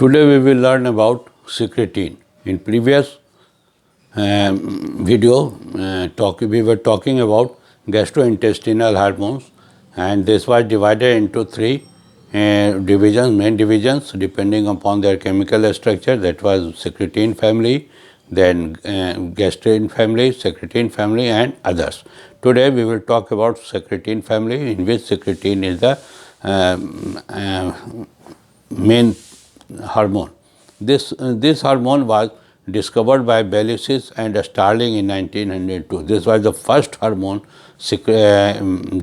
Today we will learn about secretin. In previous video, we were talking about gastrointestinal hormones, and this was divided into three main divisions depending upon their chemical structure. That was secretin family, then gastrin family, secretin family, and others. Today we will talk about secretin family, in which secretin is the main hormone. This hormone was discovered by Balicis and Starling in 1902. This was the first hormone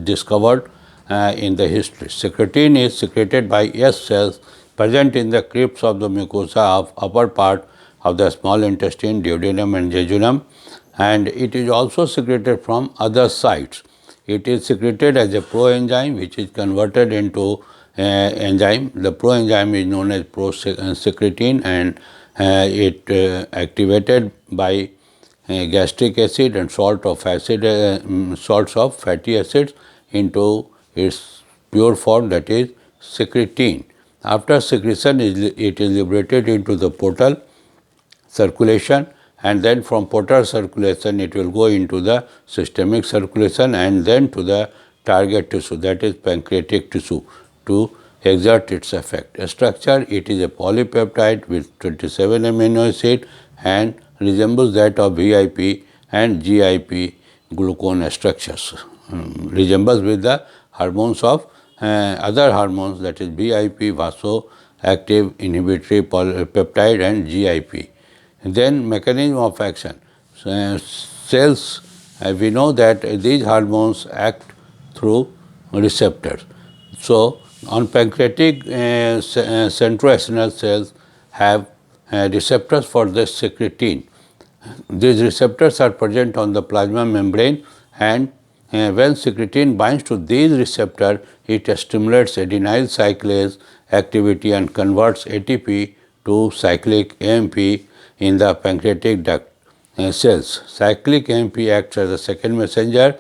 discovered in the history. Secretin is secreted by S cells present in the crypts of the mucosa of upper part of the small intestine, duodenum and jejunum, and it is also secreted from other sites. It is secreted as a proenzyme which is converted into enzyme. The proenzyme is known as prosecretin, and it activated by gastric acid and salts of fatty acids into its pure form, that is secretin. After secretion, it is liberated into the portal circulation, and then from portal circulation it will go into the systemic circulation and then to the target tissue, that is pancreatic tissue, to exert its effect. Structure: it is a polypeptide with 27 amino acids and resembles that of VIP and GIP glucose structures. Resembles with the hormones of other hormones, that is VIP, vasoactive inhibitory peptide, and GIP. And then mechanism of action. Cells, we know that these hormones act through receptors. So, on pancreatic centroacinal cells have receptors for the secretin. These receptors are present on the plasma membrane, and when secretin binds to these receptors, it stimulates adenyl cyclase activity and converts ATP to cyclic AMP in the pancreatic duct cells. Cyclic AMP acts as a second messenger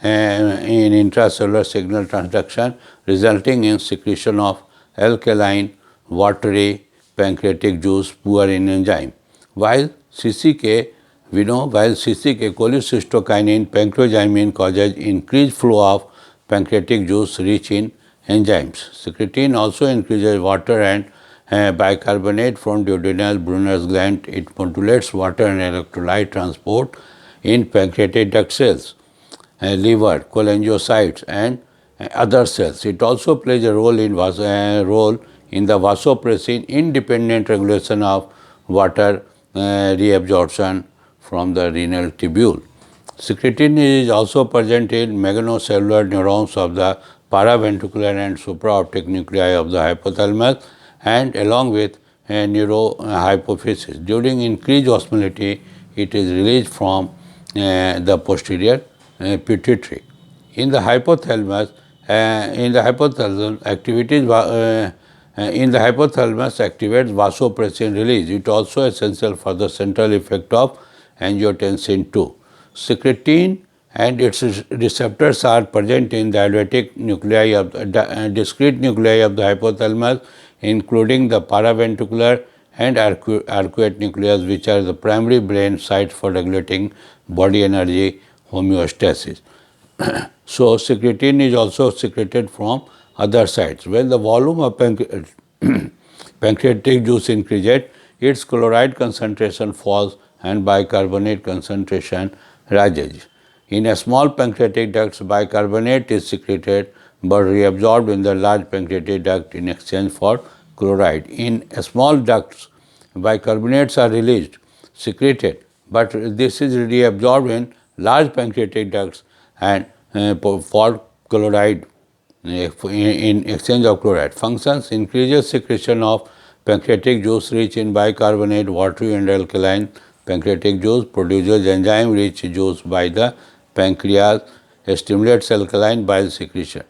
in intracellular signal transduction, resulting in secretion of alkaline, watery pancreatic juice poor in enzyme. While CCK, cholecystokinin pancreozymin causes increased flow of pancreatic juice rich in enzymes. Secretin also increases water and bicarbonate from duodenal Brunner's gland. It modulates water and electrolyte transport in pancreatic duct cells, liver, cholangiocytes, and other cells. It also plays a role in the vasopressin independent regulation of water reabsorption from the renal tubule. Secretin is also present in meganocellular neurons of the paraventricular and supraoptic nuclei of the hypothalamus, and along with neurohypophysis. During increased osmolality, it is released from the posterior pituitary. In the hypothalamus, activates vasopressin release. It is also essential for the central effect of angiotensin II. Secretin and its receptors are present in the discrete nuclei of the hypothalamus, including the paraventricular and arcuate nucleus, which are the primary brain sites for regulating body energy homeostasis. So, secretin is also secreted from other sites. When the volume of pancreatic juice increases, its chloride concentration falls and bicarbonate concentration rises. In a small pancreatic duct, bicarbonate is secreted but reabsorbed in the large pancreatic duct in exchange for chloride. In small ducts, bicarbonates are secreted, but this is reabsorbed in large pancreatic ducts and for chloride in exchange of chloride. Functions: increases secretion of pancreatic juice rich in bicarbonate, watery and alkaline pancreatic juice, produces enzyme rich juice by the pancreas, stimulates alkaline bile secretion.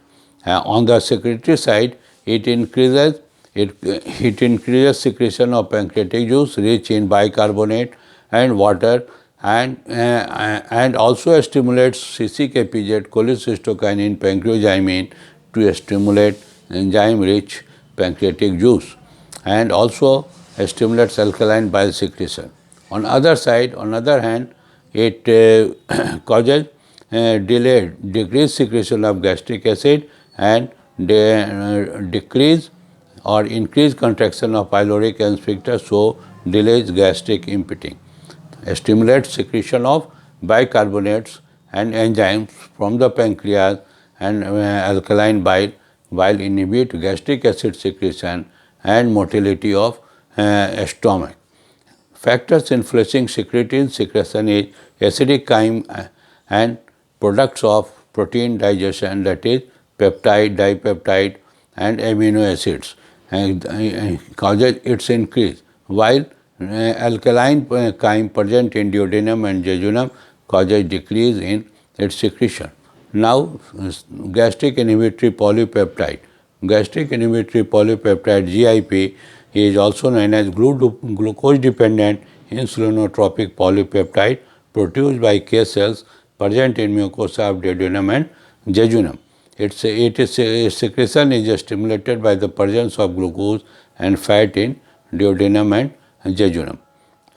On the secretory side, it increases secretion of pancreatic juice rich in bicarbonate and water, and also stimulates CCK-PZ, cholecystokinin pancreozymin, to stimulate enzyme rich pancreatic juice, and also stimulates alkaline bile secretion. On other hand, it causes delayed decreased secretion of gastric acid and decrease or increased contraction of pyloric sphincter, so delays gastric emptying. Stimulates secretion of bicarbonates and enzymes from the pancreas and alkaline bile, while inhibit gastric acid secretion and motility of stomach. Factors influencing secretin secretion is acidic chyme and products of protein digestion, that is peptide, dipeptide and amino acids, and causes its increase, while alkaline chyme present in duodenum and jejunum causes decrease in its secretion. Now, gastric inhibitory polypeptide. Gastric inhibitory polypeptide GIP is also known as glucose-dependent insulinotropic polypeptide produced by K cells present in mucosa of duodenum and jejunum. Its secretion is stimulated by the presence of glucose and fat in duodenum and jejunum.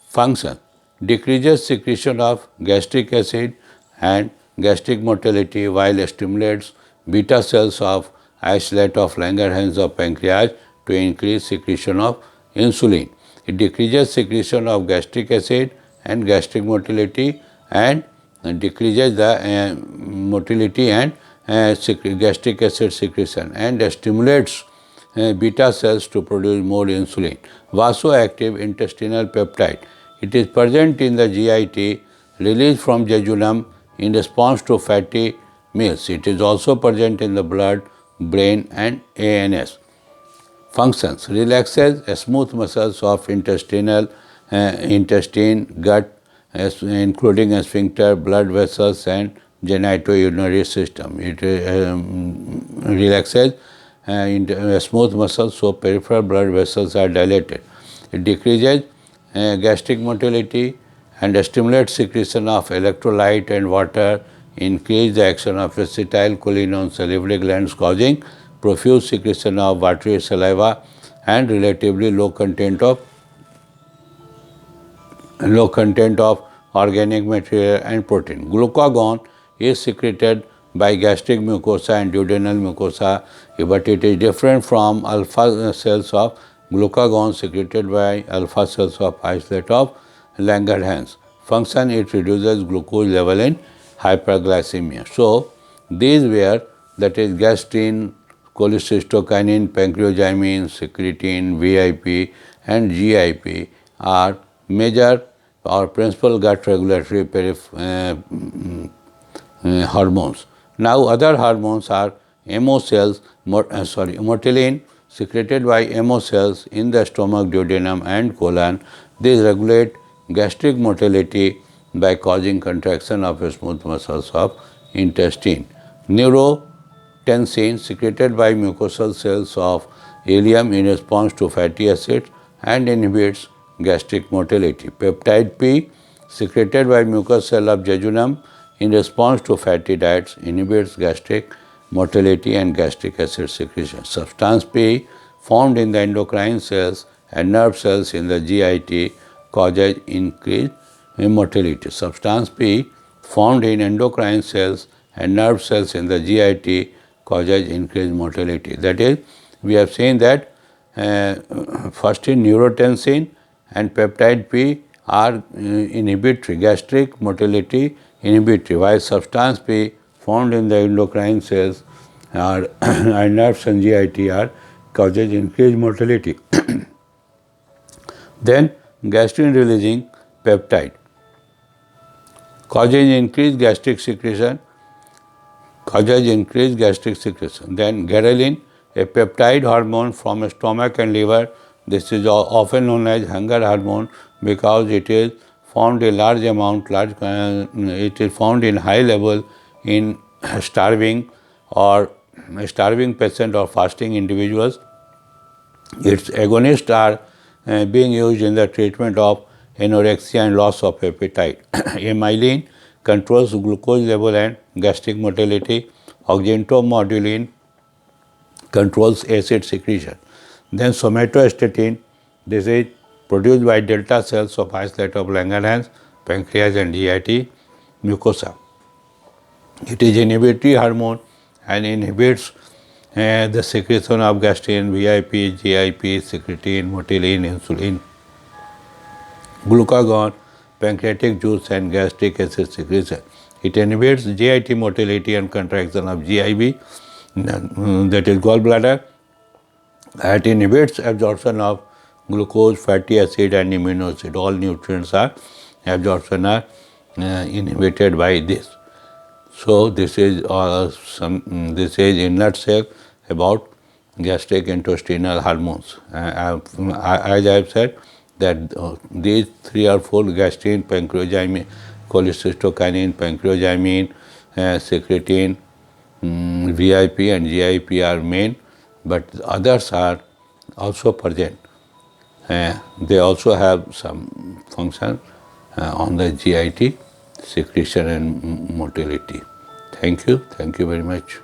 Function: decreases secretion of gastric acid and gastric motility, while stimulates beta cells of isolate of Langerhans of pancreas to increase secretion of insulin. It decreases secretion of gastric acid and gastric motility and decreases the motility and gastric acid secretion and stimulates beta cells to produce more insulin. Vasoactive intestinal peptide. It is present in the GIT released from jejunum in response to fatty meals. It is also present in the blood, brain and ANS. Functions: relaxes smooth muscles of intestinal intestine, gut, including sphincter, blood vessels and genitourinary system. It relaxes smooth muscles, so peripheral blood vessels are dilated. It decreases gastric motility and stimulates secretion of electrolyte and water, increase the action of acetylcholine on salivary glands, causing profuse secretion of watery saliva and relatively low content of organic material and protein. Glucagon is secreted by gastric mucosa and duodenal mucosa, but it is different from alpha cells of glucagon secreted by alpha cells of isolate of Langerhans. Function: it reduces glucose level in hyperglycemia. So, these were, that is gastrin, cholecystokinin, pancreozymin, secretin, VIP and GIP are major or principal gut regulatory hormones. Now, other hormones are MO cells, motilin secreted by MO cells in the stomach, duodenum and colon. These regulate gastric motility by causing contraction of smooth muscles of intestine. Neurotensin secreted by mucosal cells of ileum in response to fatty acids and inhibits gastric motility. Peptide P secreted by mucous cell of jejunum in response to fatty diets inhibits gastric motility and gastric acid secretion. Substance P formed in the endocrine cells and nerve cells in the GIT causes increased motility. Substance P formed in endocrine cells and nerve cells in the GIT causes increased motility. That is, we have seen that first in neurotensin and peptide P are inhibitory, gastric motility inhibitory, while substance P formed in the endocrine cells are and nerves and GIT are causes increased motility. Then gastrin releasing peptide causes increased gastric secretion, Then ghrelin, a peptide hormone from stomach and liver. This is often known as hunger hormone because it is found in large amount, it is found in high level in starving patient or fasting individuals. Its agonists are being used in the treatment of anorexia and loss of appetite. Amylin controls glucose level and gastric motility. Oxyntomodulin controls acid secretion. Then somatostatin, this is produced by delta cells of islets of Langerhans, pancreas and GIT mucosa. It is inhibitory hormone and inhibits the secretion of gastrin, VIP, GIP, secretin, motilin, insulin, glucagon, pancreatic juice and gastric acid secretion. It inhibits GIT motility and contraction of GIB, that is gallbladder. It inhibits absorption of glucose, fatty acid and amino acid. All nutrients are inhibited by this. So this is this is in nutshell about gastric intestinal hormones. As I have said that these 3 or 4 gastrin, pancreogymin, cholecystokinin, pancreogymin, secretin, VIP and GIP are main, but others are also present. They also have some function on the GIT secretion and motility. Thank you very much.